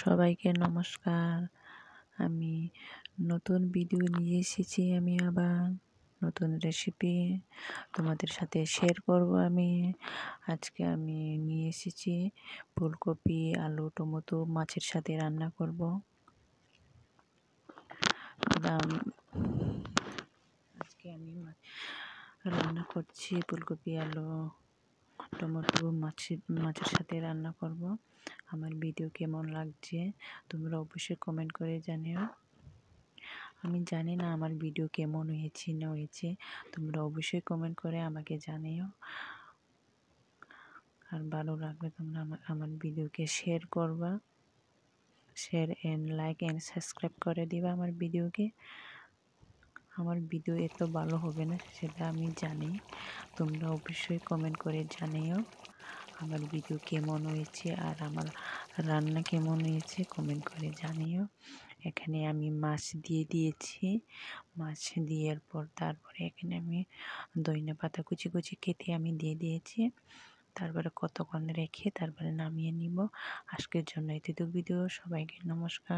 সবাইকে নমস্কার। আমি নতুন ভিডিও নিয়ে এসেছি। আমি আবার নতুন রেসিপি তোমাদের সাথে শেয়ার করব। আজকে আমি নিয়ে এসেছি ফুলকপি, আলু, টমেটো মাছের সাথে রান্না করব। আজকে আমি রান্না করছি ফুলকপি, আলু, টমেটো মাছের সাথে রান্না করব। আমার ভিডিও কেমন লাগছে তোমরা অবশ্যই কমেন্ট করে জানিও। আমি জানি না আমার ভিডিও কেমন হয়েছে না হয়েছে, তোমরা অবশ্যই কমেন্ট করে আমাকে জানিও। আর ভালো লাগলে তোমরা আমার ভিডিওকে শেয়ার করবা, share and like and subscribe করে দিবা আমার ভিডিওকে। আমার ভিডিও এত ভালো হবে না সেটা আমি জানি, তোমরা অবশ্যই কমেন্ট করে জানিও আমার ভিডিও কেমন হয়েছে আর আমার রান্না কেমন হয়েছে কমেন্ট করে জানিও। এখানে আমি মাছ দিয়ে দিয়েছি, মাছ দেওয়ার পর তারপরে এখানে আমি ধনিয়া পাতা কুচি কুচি কেটে আমি দিয়ে দিয়েছি। তারপরে কতক্ষণ রেখে তারপরে নামিয়ে নিব। আজকের জন্য এতটুকু ভিডিও। সবাইকে নমস্কার।